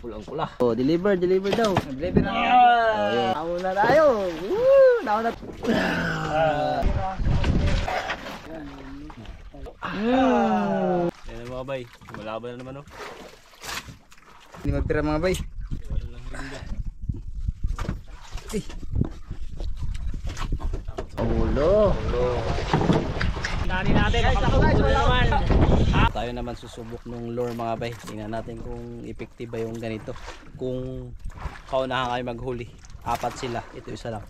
Pulang-pula. Oh, deliver daw. Deliver na. Ako na tayo. Nauna. Ayan mga bay, malaban na naman oh. Hindi magtira mga bay. Ulo. Nani natin, naman. Tayo naman susubok ng lure mga bay. Tingnan natin kung effective ba yung ganito. Kung kaunahan kayo maghuli. 4 sila, ito isa lang.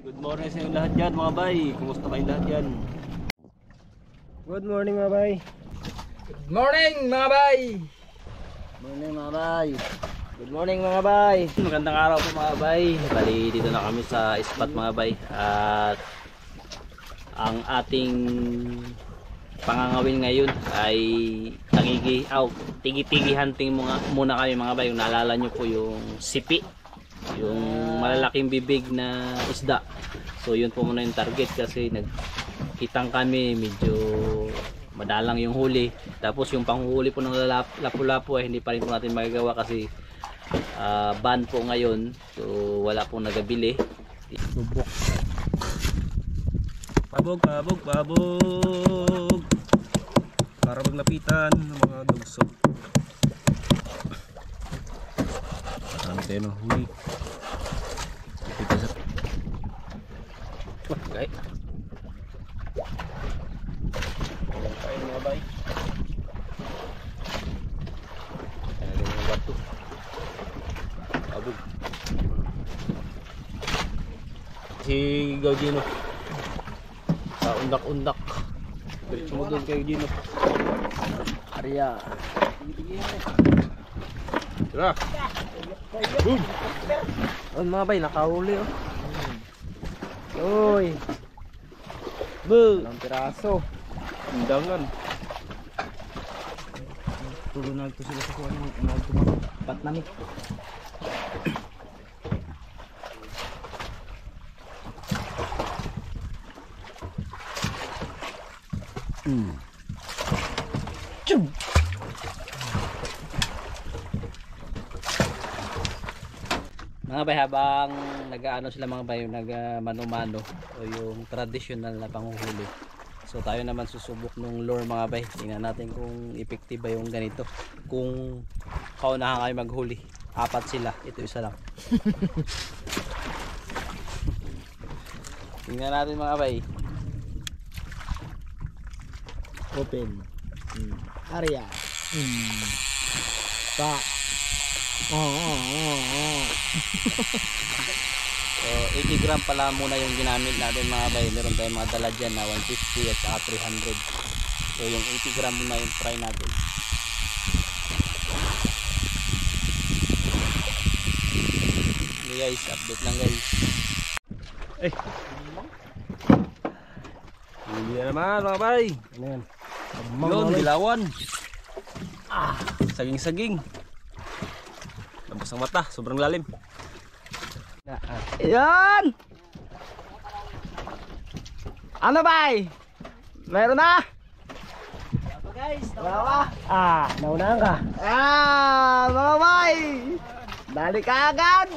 Good morning sa inyo lahat dyan mga bay. Kumusta kayo lahat dyan? Good morning mga bay. Good morning mga bay. Morning mga bay. Good morning mga bay. Magandang araw po mga bay. Bali dito na kami sa spot mga bay. At ang ating pangangawin ngayon ay tigi-tigi hunting muna kami mga bay. Kung naalala nyo po yung sipi, yung malalaking bibig na isda. So yun po muna yung target kasi nagkitang kami medyo madalang yung huli. Tapos yung panghuhuli po ng lapu-lapu ay hindi pa rin po natin magagawa kasi ban po ngayon. So wala pong nagabili. Bubok. Pabog. Para maglapitan ng mga dugso. Ante no, huli. Okay. Kain mga bay. Ayan yung bato. Pabog. Si Gaudino. Undak-undak. Diretso mo doon kay Gaudino. Arya. Tara. Boom. Oh mga bay, nakahuli oh. Uy. Bu. Ilang piraso. Undangan. Tulo na ito sila sa kuha ng pat namin. Chum. Mga bay, habang nag-aano sila mga bay, nag-mano-mano o yung traditional na panghuhuli. So tayo naman susubok ng lure mga bay. Tingnan natin kung effective ba yung ganito. Kung kaunahan kayo maghuli. 4 sila, ito isa lang. Tingnan natin mga bay. Open. Area. Pa. So 80 gram pala muna yung ginamit natin mga bay. Meron tayong mga dala dyan na 150 at saka 300. So yung 80 gram muna yung try natin. Okay guys, update lang guys. Huli na naman mga bay. Ano yan? Yun, dilawan. Saging-saging. Labas ang mata, sobrang lalim. Ayan! Ano bay? Meron na? Guys, nauna. Naunahan ka. Mga bay! Balik ka agad!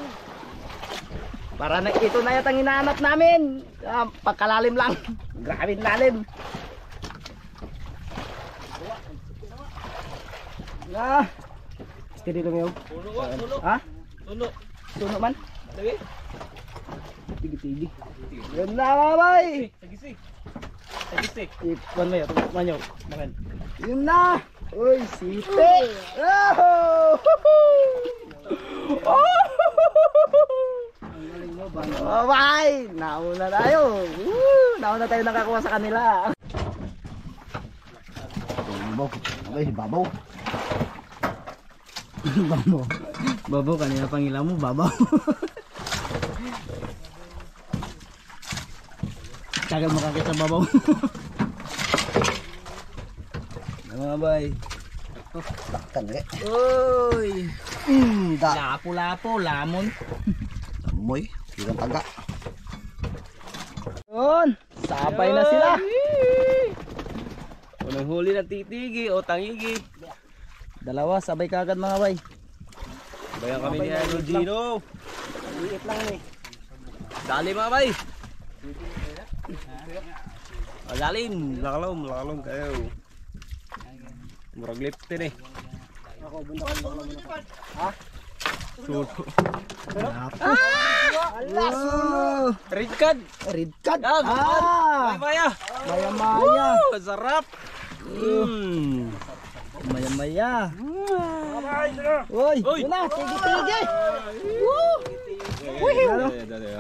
Para na ito na yatang hinahanap namin. Pagkalalim lang. Grabe lalim. Steady lang yun. Tulo. Ha? Tulo. Tuno man? Lagi. Tigi-tigi. Yun na mga bay! Tagisi. Ipan mo yun. Manyaw. Makan. Yun na! Uy, sipe! Oh! Oh! Bye! Nauna tayo. Nauna tayo nakakuha sa kanila. Babaw. Abay, babaw. Babaw. Babaw, kanina pangilan mo, babaw. Tagal makakit sa babaw. Mga bay. Takkan eh. Uy. Lapo-lapo, lamon. Amoy, hirang taga. Yun, sabay na sila. Unang huli ng titigi o tangigi. Dalawa, sabay kagad mga bay. Bayan kami ni Idol Gino. Liit lang eh. Dali mga bay. Lalim, lakalom kayo. Murag liptin eh. Ako, bundakan mo lang. Ha? Sulo. Wow! Red card. Red card. Bye maya. Maya-maya. Masarap. Maya-maya. Uy, Uy. yun na, tigi-tigi. Dali.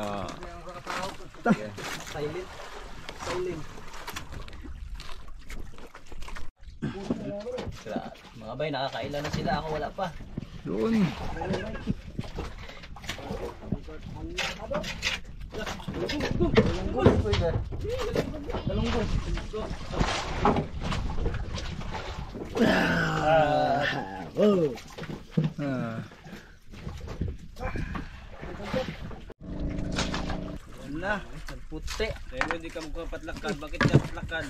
Mga bay, nakakailan na sila. Ako wala pa. Yun. Yan na, puti. Dahil hindi ka magpapatlakan. Bakit ka patlakan?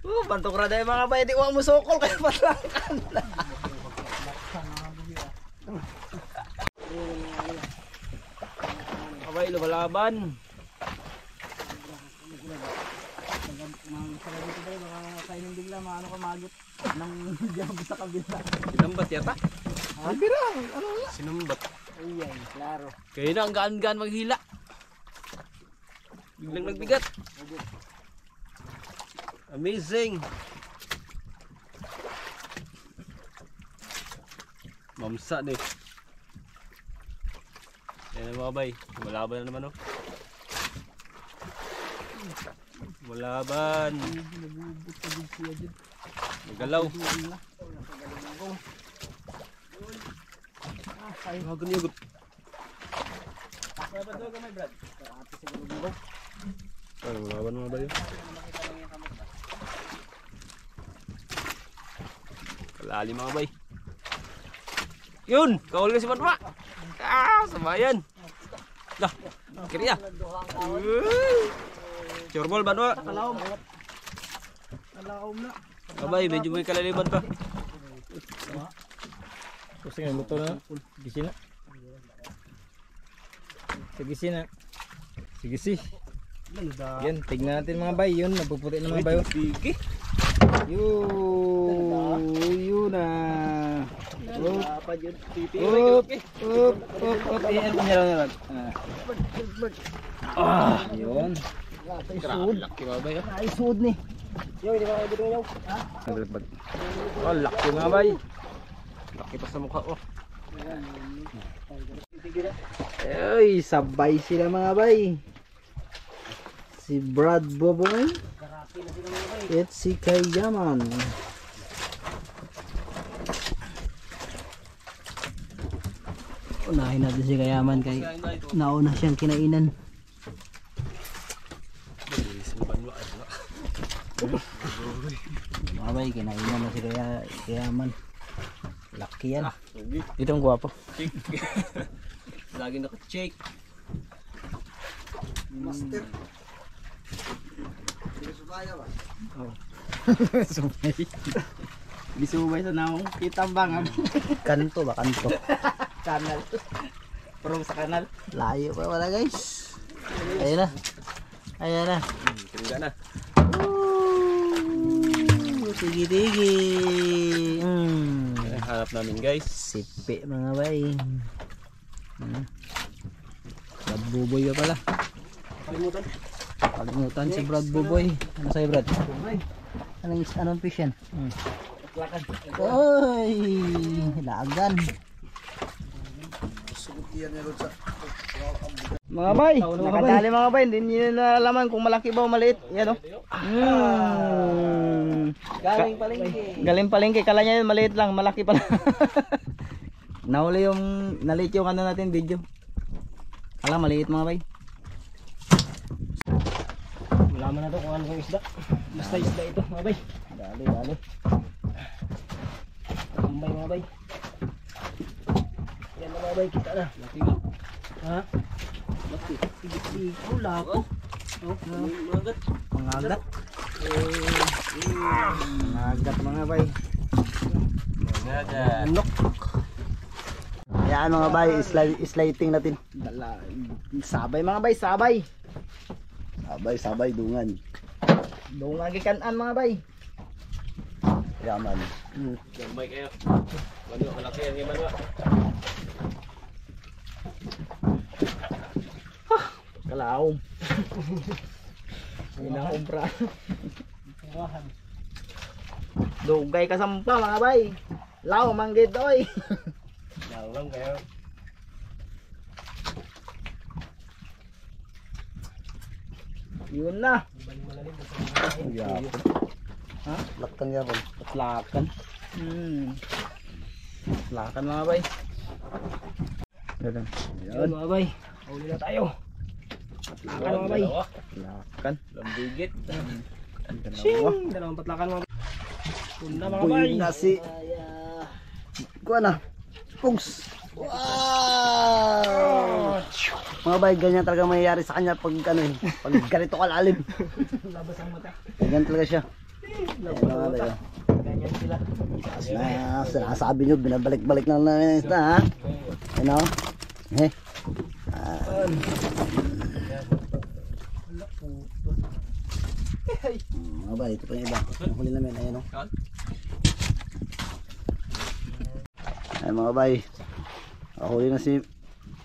Bantok ra dahil mga bay, di wa mo sokol kaya patlakan. Abay, lumalaban. Kainin bigla, maano ka magot ng diabo sa kabila. Sinambat yata? Sinambat. Ayan, klaro. Kaya na, ang gaan-gaan maghila. Biglang nagbigat. Amazing. Mamsa din. Yan ang mga bay. Malaban na naman oh. Malaban. Magalaw. Hagan yugot. Ay, malaban mga bay. Kalali mga bay. Yun! Kahuli ka si Batma! Sabayan! Dah! Kiri ya! Corbol Batma! Kalawom na. Abay, medyo may kalaliban pa. Kasi nga luto na. Gisi na. Sige na. Sige si. Yan, tignan natin mga bay. Yun, napuputi na mga bay. Sige! Yun na. Up. Iyan niya lang. Yun. Laki mga bay. Naisud ni. Yo, di ba kayo dito yaw? Ha? Oh, laki mga bay. Laki pa sa mukha oh. Ay, sabay sila mga bay. Si Brad Boboy at si Kayaman. Unahin natin si Kayaman kay nauna siyang kinainan. Mga bay, kinainan na si Kayaman. Laki yan. Itong gwapo. Lagi naka-check. Master. Sumay. Bisumay sa naong kitambang. Kanto ba? Kanto. Kanal. Parang sa kanal. Layo pa wala guys. Ayan na. Ayan na. Tingga na. Tigi-tigi. Hanap namin guys. Sipi mga bay. Brad Buboy pa pala. Kalimutan si Brad Buboy. Ano sa'yo Brad? Anong fish yan? Oy! Lagan. Sugot yan nga sa Mga bay, nakadali mga bay, hindi nyo nalalaman kung malaki ba o maliit. Yan o. Galing palengke. Galing palengke, kala niya yun maliit lang, malaki pala. Nahuli yung, naliit yung ano natin video. Kala maliit mga bay. Malaman na to kung ano yung isda. Basta isda ito mga bay. Dali, dali. Tambay mga bay. Yan na mga bay, kita na. Ha? Wala ko. Mangagat. Mangagat mga bay. Manok. Yan mga bay, slating natin. Sabay mga bay, sabay. Sabay dungan. Dungan gikan-an mga bay. Yaman. Tambay kayo. Wala malaki ang iman ba? Kalaom. Inaobra. Dugay ka sampa mga bay. Lao manggid oy. Lang kayo. Yun na. Ha? Lakan yapon. Lakan. Lakan mga bay. Yan mga bay. Huli na tayo. Patlakan mga bay. Lakan. Lambigit. Shing! Dalawang patlakan mga bay. Tunda mga bay. Buhay na si... Kuha na. Pugs. Wow! Mga bay, ganyan talaga mayayari sa kanya pag ano eh. Pag ganito kalalim. Labas ang mata. Ganyan talaga siya. Ayan mga bay. Ganyan sila. Sinasabi nyo, binabalik-balik lang namin yung isda ha. Ano? Eh. Mga bay, ito pa yung iba. Ang huli namin, ayan o. Ayan mga bay. Huli na si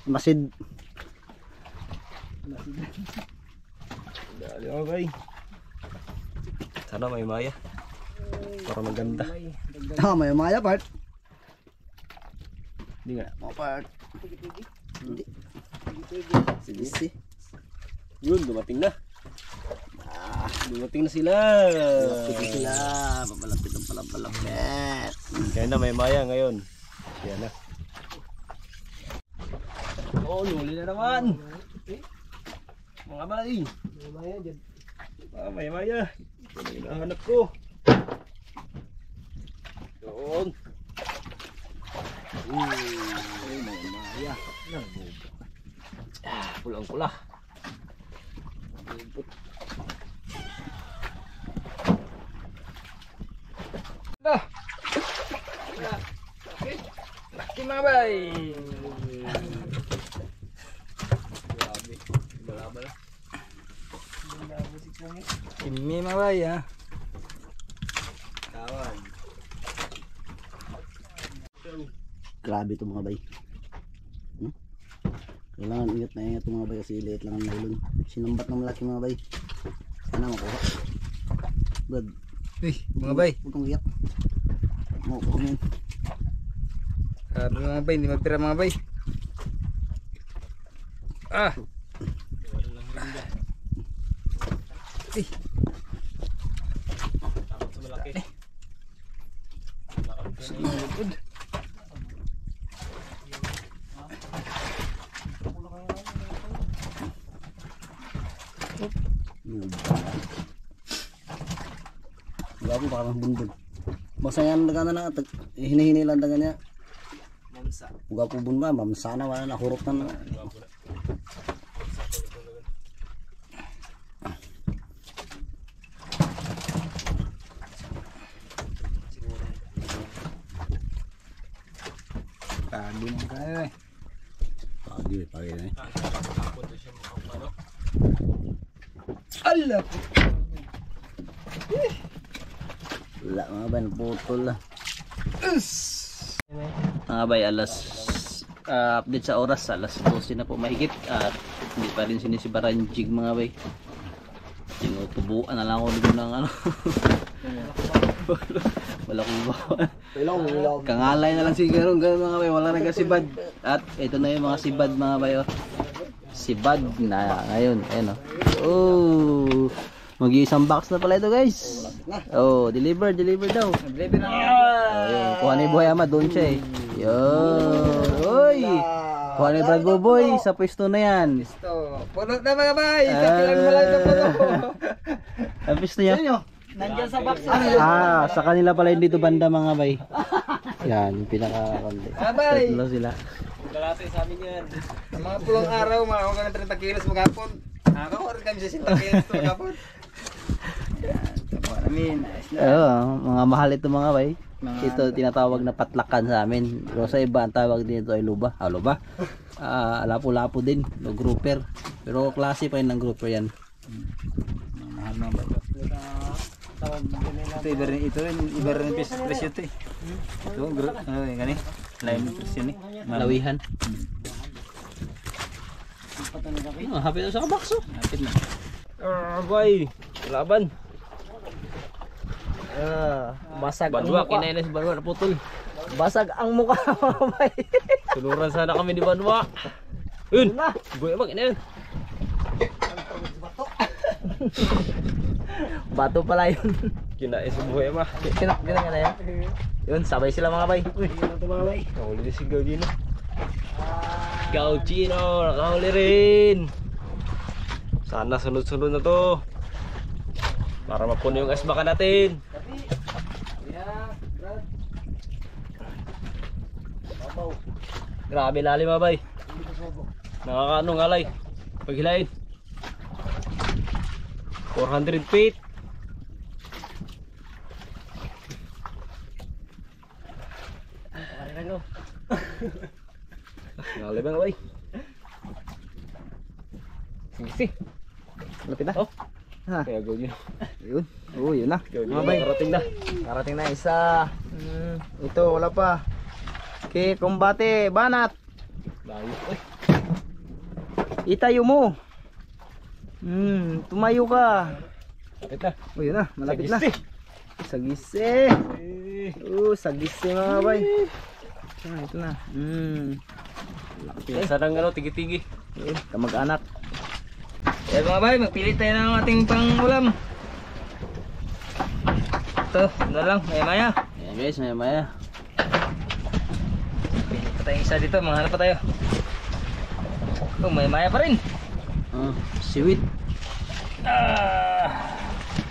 Masid. Dali mga bay. Sana may maya. Para maganda. May mga part. Hindi nga. Mga part. Hindi. Sige. Yun, dumating na. Dumating na sila. Sige sila. Papalapit ang palapit. Kaya na may maya ngayon. Kaya na. Oh, nuli na naman. Mga bay. May maya dyan. May maya. Ito na hinahanap ko. Doon. May maya. Pulang-pula. Laki mga bay. Kimi mga bay ha. Grabe ito mga bay. Kailangan ingat na ingat mga bay kasi liit lang ang nylon. Sinambat ng malaki mga bay. Sana makuha. Brad, Mga bay. huwag kang iyak. Makuha mo yun. Grabe mga bay, hindi magpira mga bay. Grabe baka ng bundol. Basta yan nagana na hinihini lang daga niya. Mamsa. Uga po bunda, mamsa na wala na hurot na. Grabe mga kaya eh. Pagi na eh. Allah. Wala mga bay, naputol lah. Mga bay, update sa oras, alas 12 na po mahigit at hindi pa rin sinisibaran jig mga bay. Tinutubuan na lang ako dito ng ano. Wala kong bawa. Kangalay na lang siguro ganun mga bay, wala na kasibad. At ito na yung mga sibad mga bay. Oh. si Bad na ngayon. Ayan oh. Mag-iisang box na pala ito guys. Oh, deliver daw. Deliver na. Ayun, kuha ni Boy Ama, doon siya eh. Yun. Uy! Kuha ni Brad Boboy, sa pwesto na yan. Ito. Puno na mga bay. Kapilan mo lang ito puno. Sa pwesto niya. Nandiyan sa box. Sa kanila pala yung dito banda mga bay. Yan, yung pinaka-konti. Abay. Tatlo sila. Kalate sa amin yan. Ang mga pulong araw, mga ako ng 30 kilos maghapon. Ako rin kami sa 60 kilos maghapon. Yan. Tapos namin. Ayos na. Oo, mga mahal ito mga bay. Ito tinatawag na patlakan sa amin. Pero sa iba ang tawag dito ay luba. Luba. Lapo-lapo din, no grouper. Pero klase pa yun ng grouper yan. Mahal mga bay. Ito iba rin presyo ito eh. Ito, gani. Lain presyo ni. Malawihan. Hapit na sa kabakso. Hapit na. Boy, laban. Basag Banwa, kinainis Banwa na putol. Basag ang mukha mga bay. Tuluran sana kami di Banwa. Yun, boy abang ina yun. Bato pala yun. Kinais sa buhay ma. Kinang na yan. Yun, sabay sila mga bay. Nakahuli na si Gaugino. Gaugino, nakahuli rin. Sana sunod-sunod na to. Para mapuno yung asbaka natin. Grabe lalim mga bay. Nakakaano ngalay. Paghilain. 400 feet. Lalim mga bay. Sige. Lapit na. Oh. Ha. Kaya Gaugino. Yun. Oo, yun na. Gaugino, Mga bay. karating na. Karating na isa. Ito, wala pa. Okay, kumbate, banat. Layo. Uy. Itayo mo. Tumayo ka. Lapit na. Oh, yun na, malapit na. Sagiste. Sagise. Sagise mga bay. Ito na. Pinasa ng ano, tigi-tigi. Kamag-anak. Kaya mga bay, magpilit tayo ng ating pang-ulam. Ito, na lang, maya-maya. Ayan guys, maya-maya. Pilit pa tayong isa dito, manghanap pa tayo. Oh, maya-maya pa rin. Siwit.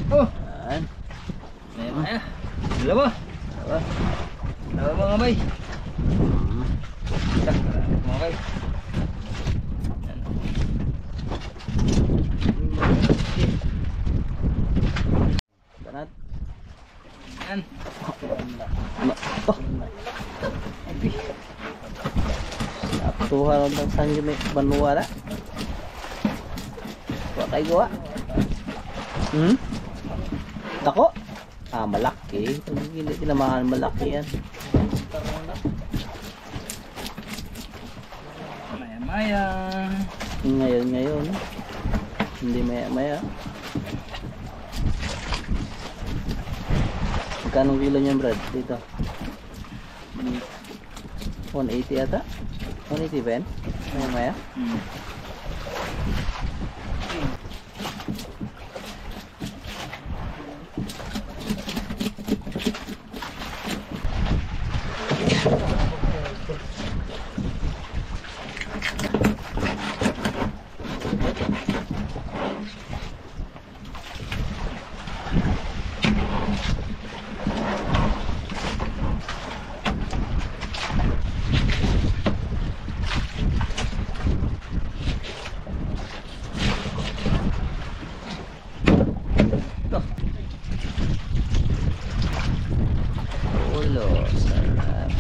Oh, Ayan. maya-maya. Dalawa. Dalawa mga bay. Isa, mga bay. Banat. Yan. Tuhan ng sanyo may banwa na. Wala kayo gawa. Tako? Malaki. Hindi tinamaan malaki yan. Maya-maya. Ngayon. Hindi maya-maya. Magkano kilo niyan Brad? Dito? 180 ata? 180 ba yan? Maya-maya? Ulo, sarap.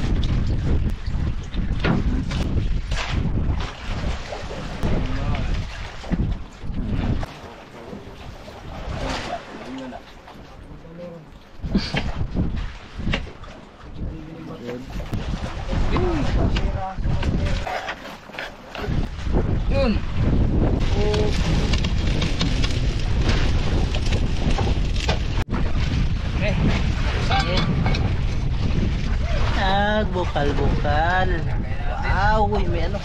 Yun. Okay. Bukal-bukal. Wow, uy, may ano.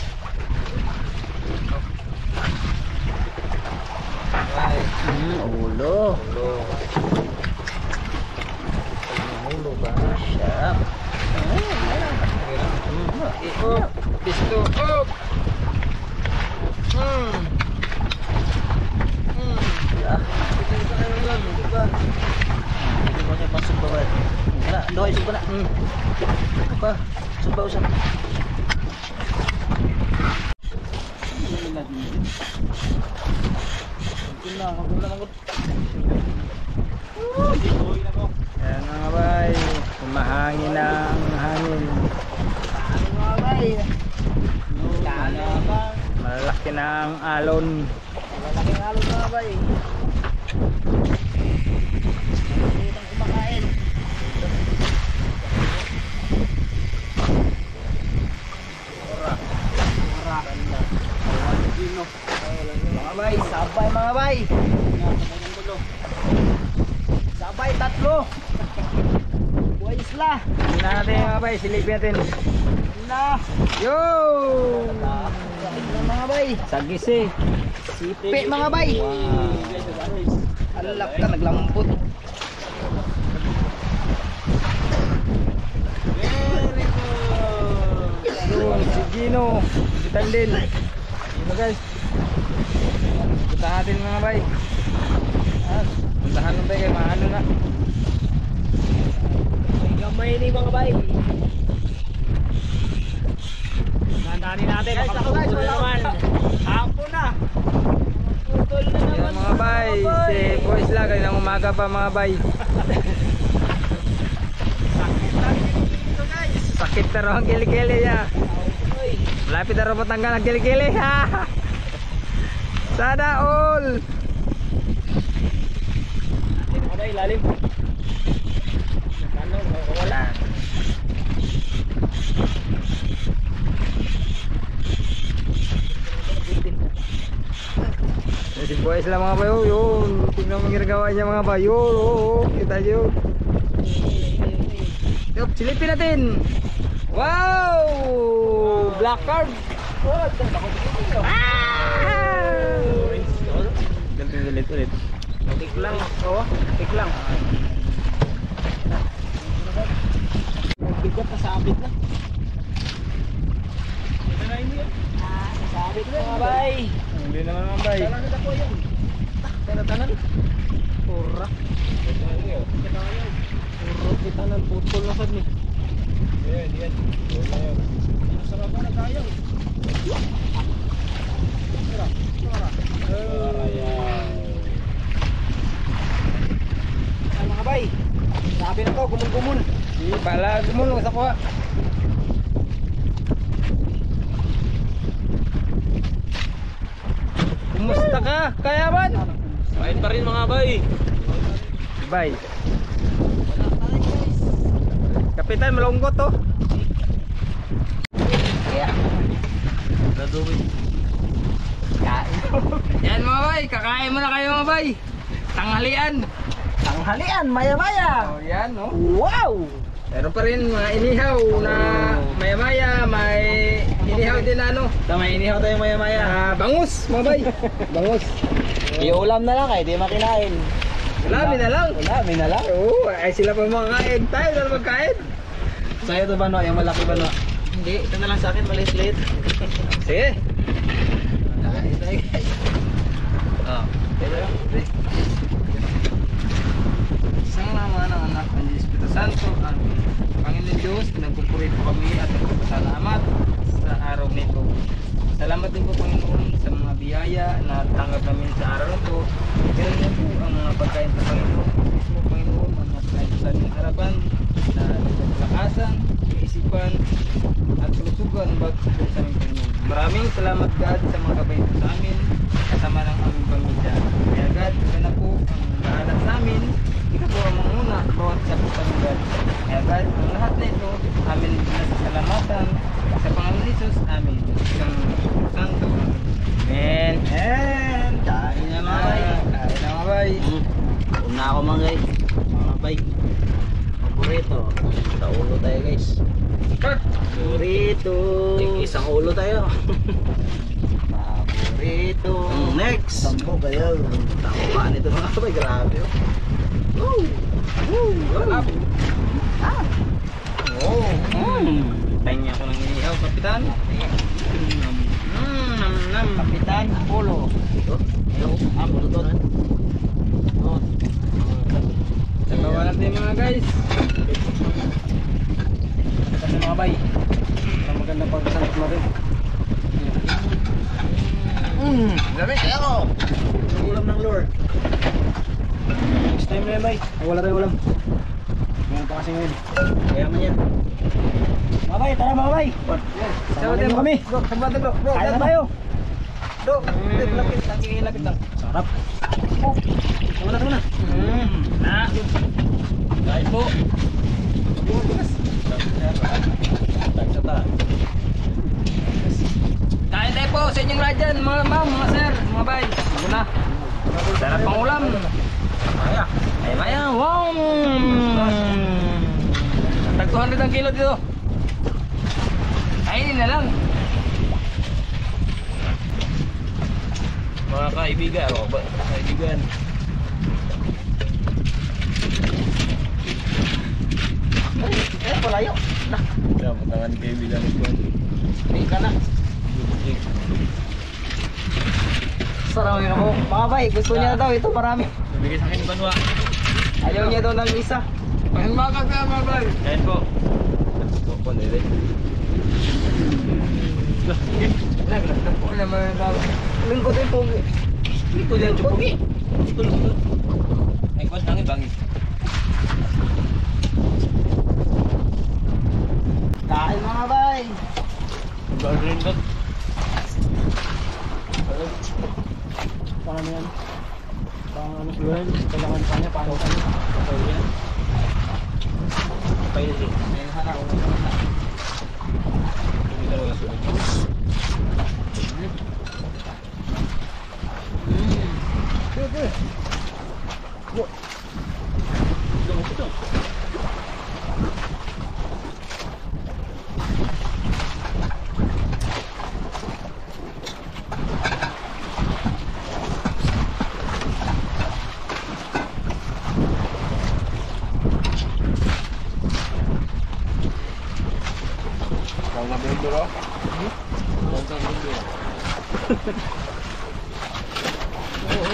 Ulo. Ulo ba? Sarap. Oh, pisto. Oh. Hindi mo siya pasok ba? Wala, doy, suba na. Apa? Suba usap. Ayan mga bay, kumahangin ang hangin. Mga bay. Malalaki na ang alon. Malaking alon mga bay. Itang kumakain. Mga bay, sabay mga bay. Sabay tatlo. Buhay isla. Hindi natin mga bay, silipin natin. Na. Yo! Sakit na mga bay. Sagisi. Sipi mga bay. Alak ka, naglambot. Yun, si Gino. Bitan din. Gino guys. Punta natin mga bay. Puntahan nung bay kayo, maano na. May gamay ni mga bay. Nandanin natin. Guys, ako guys, wala naman. Hapon na. Putol na Yan naman. mga bay. Si Boys lang, kaninang umaga pa mga bay. Sakit na raw ang kilikili niya. Malapit na raw matanggal ang kilikili. Sana all. Ano ba ilalim? Ano? Wala. Yan si Boys lang mga bay. Oh, yun. Tignan mo ang ginagawa niya mga bay. Yun. Oh, kita nyo. Yup, silipin natin. Wow! Black carb. Ulit. Tik lang. Oo. Tik lang. Bigat na sabit na. Ito na ini. Sabit na mga bay. Hindi naman mga bay. Tanan na po yan. Tanan. Pura. Puro kita ng putol na sad ni. Yan. Sarap na kaya. Mga bay. Sabi na to, gumun-gumun. Di pala gumulong sa kuha. Kumusta ka? Kaya man? Kain pa rin mga bay. Bay. Kapitan malungkot to. Yeah. Dadumi. Yan mga bay, kakain muna kayo mga bay. Tanghalian. Tanghalian, maya-maya. Oh, yan no. Wow! Meron pa rin mga inihaw na maya-maya, may inihaw din na ano. May inihaw tayo maya-maya. Bangus mga bay. Bangus. Iulam na lang kay di makinain. Lami na lang. Ulami na lang. Oo, ay sila pa makakain. Tayo na magkain. Sa'yo to ba no? Yung malaki ba no? Hindi, ito na lang sa akin, maliit-liit. Sige. Kain tayo guys. Oh, Isang naman ang anak ng Espiritu Santo, ang Panginoon Diyos, nagpupuri po kami at nagpapasalamat sa araw nito. Salamat din po Panginoon sa mga biyaya na tanggap namin sa araw nito. Pero yan po ang mga pagkain sa Panginoon. Mismo Panginoon, ang mga pagkain sa aming harapan na nagpapalakasan, kaisipan at kalusugan bago sa aming Panginoon. Maraming salamat God sa mga kabayan sa amin kasama ng aming pamilya. Kaya God, ito na po ang lahat sa amin. Ito po ang manguna bawat sa pagkalugan. Kaya God, ang lahat na ito amin nasasalamatan sa Panginoon Jesus. Amin. Isang santo. Amen. And kain na mga bay. Kain na mga bay. Una ako mga guys. Mga bay. Paborito. Sa ulo tayo guys. Paborito. Isang ulo tayo. Paborito. Ito. Next. Sampo kayo. Tama nito mga kabay. Grabe. Woo! Woo! Sarap. Oh. Tayo ako ng inihaw, kapitan. Kapitan, polo. Ito. Polo to. Sabawa natin mga guys. Kasi mga bay. Ang maganda pagkasanap mo rin. Dami kayo. Ulam ng lure. Next time na yan bay. Ay, wala rin ulam. Ngayon pa kasi ngayon. Kaya man yan. Mga bay, tara mga bay. Sabawa tayo kami. Bro, sabawa tayo bro. Bro, Kaya yan na tayo. tayo. Bro, lapit lang. Sarap. Tama na. Kain po. Kain tayo po sa inyong lahat dyan, mga ma'am, mga sir, mga bay. Muna. Sarap pang ulam. Maya. Ay, maya. Wow! Tag 200 ang kilo dito. Kainin na lang. Mga kaibigan, kaibigan. Eh, palayo. Kaya matangan kaibigan ko. Hindi ka na. Sarap nga mo. Mga bay, gusto niya daw ito marami. Bigay sa akin ng banwa. Ayaw niya daw ng isa. Ang bakag na mga bay. Kain po. Opo, nila. Ano naman ang tawag? Lingkod yung pogi. Ito din, chupogi. Ito lang. Ay, kwan tangi bangi. Kain mga bay. Bagrin ko. Paano yan? Paano ano siguro yan? Kailangan pa niya. Paano pa niya? Pwede siya. Ayun sana. Hindi ka wala sunod.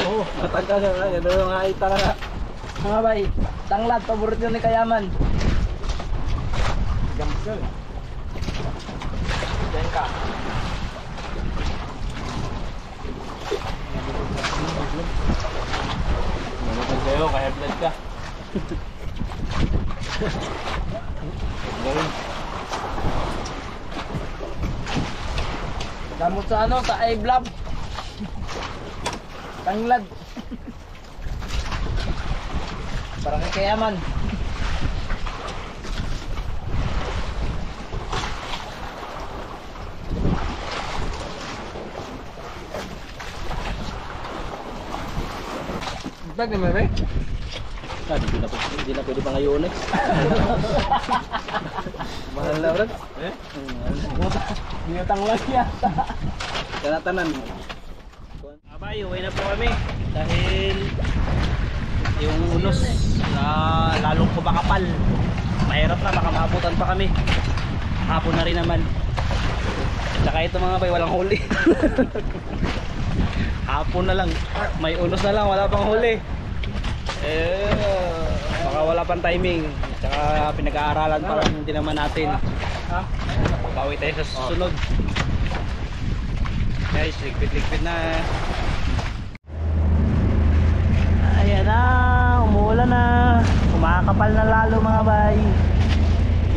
Oo. Matagal na. Ito yung nakita ka na. Mga bay. Tanglad. Paborito ni Kayaman. Gamsel. Diyan ka. Manutan sa'yo, kaya blood ka. Gamot sa ano? Sa I-Blab. Tanglad. Parang kay Kayaman. Bag naman bay. Hindi na pwede pang ngayon eh. Mahal na bro. Eh? Niyotang lang yata. Kanatanan. Abay, uwi na po kami. Dahil yung unos na lalong kumakapal. Mahirap na, baka maabutan pa kami. Hapon na rin naman. Tsaka ito mga bay, walang huli. Hapon na lang. May unos na lang, wala pang huli. Baka wala pang timing. Tsaka pinag-aaralan pa lang din naman natin. Bawi tayo sa susunod. Guys, ligpit-ligpit na. Ayan na, umuulan na. Kumakapal na lalo mga bay.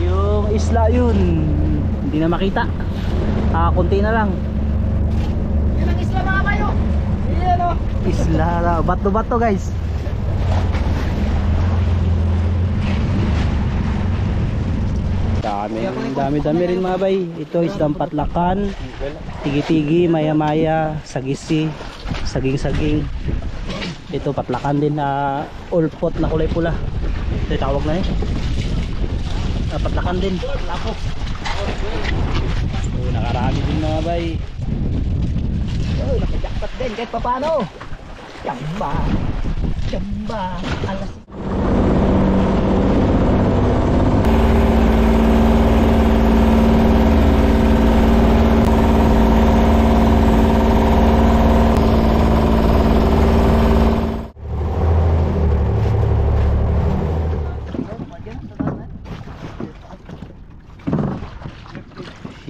Yung isla yun, hindi na makita. Kunti na lang. Yan ang isla mga bayo. Yan o. Isla, bato-bato guys. Dami rin mga bay. Ito isdang patlakan, tigi-tigi, maya-maya, sagisi, saging-saging. Ito patlakan din na ulpot na kulay pula. Ito yung tawag na eh. Patlakan din. Nakarami din mga bay. Uy, nakajakpat din kahit papano. Jamba. Jamba. Alas.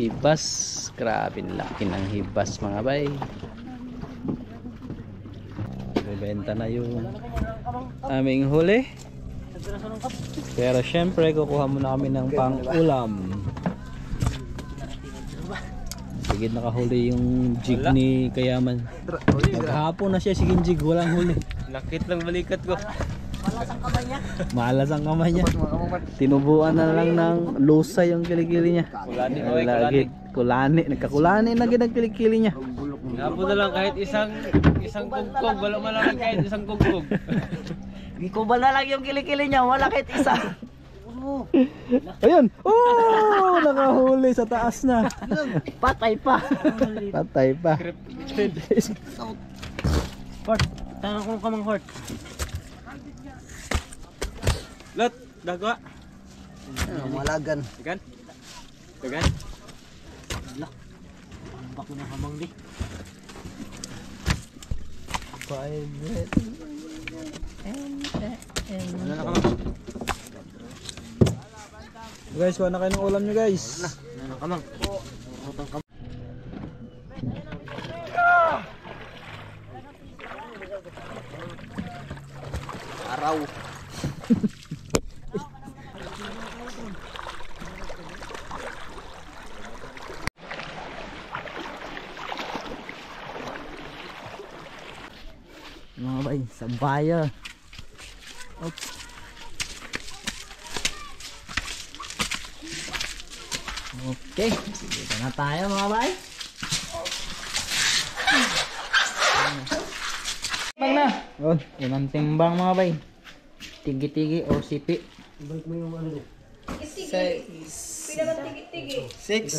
Hibas, grabe laki ng hibas mga bay. Bebenta na yung aming huli. Pero syempre kukuha muna kami ng pang-ulam. Sige, nakahuli yung jig ni Kayaman. Maghapon na siya, sige jig, walang huli. Lakit lang balikat ko. Malas ang kamay niya. Tinubuan na lang ng lusa yung kilikili niya. Kulani. Kulani. Nagkakulani na gid ang kilikili niya. Ngabo na lang kahit isang kugkog. Wala man lang kahit isang kugkog. Gikubal na lang yung kilikili niya, wala kahit isa. Ayun. Oh, nakahuli sa taas na. Patay pa. Patay pa. Hort, tanong ko kamang hort. Lot, dagwa. Malagan. Dagan. Dagan. Bako na kamang di. Wala na kamang. Guys, kuha na kayo ng ulam nyo guys. Wala na kamang. Araw. Mga bay, sabaya. Oops. Okay, dito na tayo mga bay. Timbang na. Yun, unang timbang mga bay. Tigi-tigi o sipi. Balik mo yung ano niya. Pinaka-tigi-tigi. 6.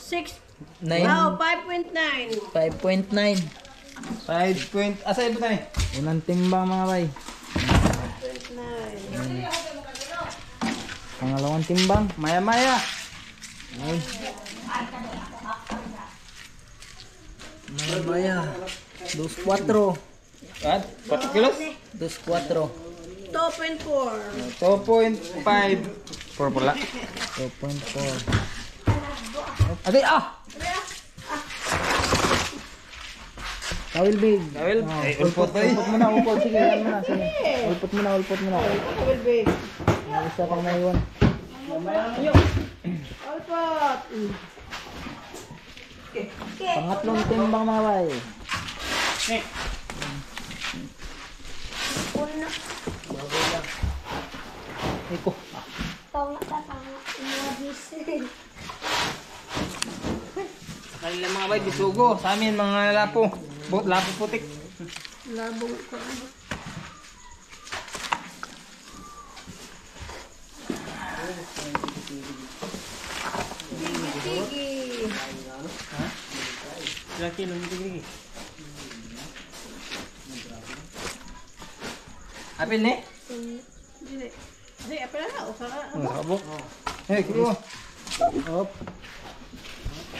6. 9. Wow, 5.9. 5.9. 5 point. Asa ibo tayo? Unang timbang mga bay. 5.9. Pangalawang timbang. Maya-maya. Ay. Maya. 2.4. What? 4 kilos? 2.4. 2.4. 2.5. Puro pula. 2.4. Agay Kawil big. Kawil? Oh, Ay, ulpot tayo. Ulpot mo na, ulpot. Sige, yan mo na. Sige. Ulpot mo na, ulpot mo na. Will be. May isa pang maiwan. Alpot. Pangatlong timbang mga bay. Una. Iko. Tama ka tama. Imagisin. Kanila mga bay, bisugo. Sa amin mga lapo. Lapo putik. Labong ko. Tigi-tigi. Laki lang tigil. Apil ni? Dili. Dili, apa na? O ka. Nakabok. Hey, kulo. Op.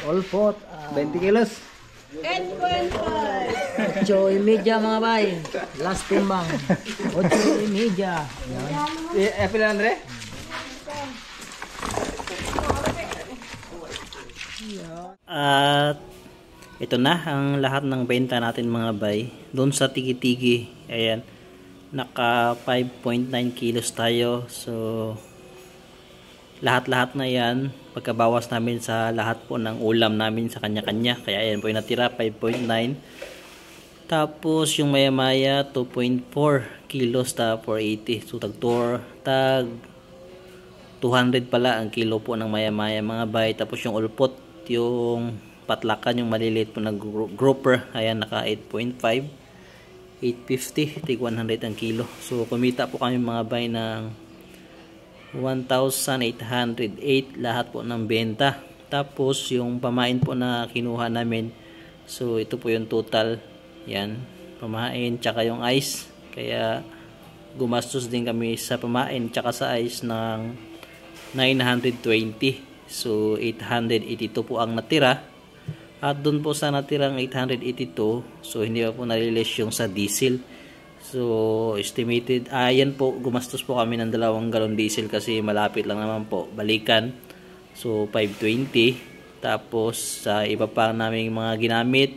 Ulpot. 20 kilos. 8.5. 8.30 mga bay. Last timbang. 8.30. Apil Andre? At ito na ang lahat ng benta natin mga bay. Doon sa tigi-tigi, ayan, naka 5.9 kilos tayo. So lahat-lahat na yan, pagkabawas namin sa lahat po ng ulam namin sa kanya-kanya. Kaya ayan po yung natira, 5.9. Tapos yung maya-maya, 2.4 kilos ta 480. So tag 200 pala ang kilo po ng maya-maya mga bay. Tapos yung ulpot, yung patlakan, yung maliliit po na grouper, ayan, naka 8.5, 850, tig 100 ang kilo. So kumita po kami mga bay ng 1,808 lahat po ng benta. Tapos yung pamain po na kinuha namin So ito po yung total. Yan, pamain tsaka yung ice. Kaya gumastos din kami sa pamain tsaka sa ice ng 920. So 882 po ang natira. At doon po sa natirang 882, so hindi pa po nalilis yung sa diesel. So estimated, yan po, gumastos po kami ng 2 galon diesel kasi malapit lang naman po balikan. So 520. Tapos sa iba pa naming mga ginamit,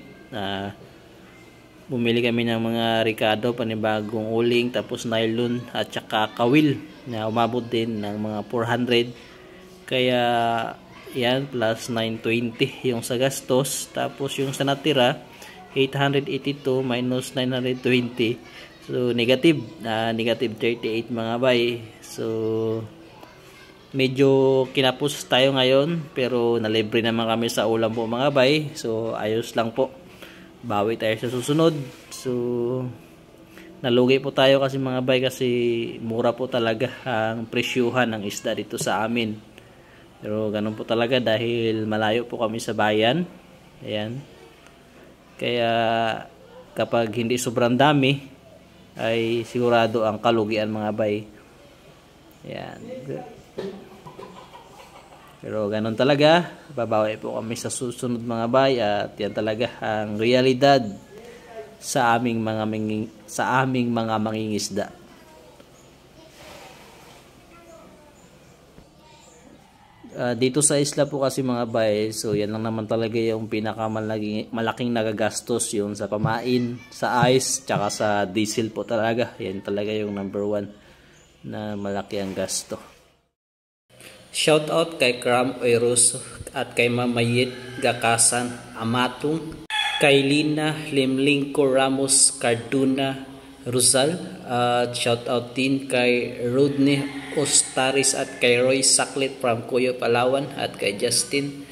bumili kami ng mga Ricardo, panibagong uling, tapos nylon at saka kawil na umabot din ng mga 400. Kaya yan, plus 920 yung sa gastos. Tapos yung sa natira 882 minus 920, so negative 38 mga bay. So medyo kinapos tayo ngayon, pero nalibre naman kami sa ulam po mga bay. So ayos lang po, bawi tayo sa susunod. So nalugi po tayo kasi mga bay, kasi mura po talaga ang presyuhan ng isda dito sa amin. Pero ganun po talaga dahil malayo po kami sa bayan. Ayan. Kaya kapag hindi sobrang dami ay sigurado ang kalugian mga bay. Ayan. Pero ganun talaga, babawi po kami sa susunod mga bay, at yan talaga ang realidad sa aming mga mangingisda. Dito sa isla po kasi mga bay, so yan lang naman talaga yung pinakamalaking nagagastos, yung sa pamain, sa ice, tsaka sa diesel po talaga. Yan talaga yung number 1 na malaki ang gasto. Shout out kay Cram Oiroso at kay Mamayit Gakasan Amatong, kay Lina Limlingko Ramos Carduna Rosal, at shout out din kay Rodney Ostaris at kay Roy Saklit from Cuyo, Palawan, at kay Justin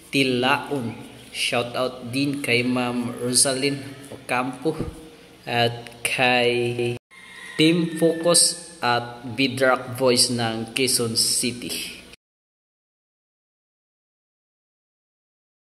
Tilaon. Shout out din kay Ma'am Rosalyn Ocampo at kay Team Focus at Bidrak Voice ng Quezon City.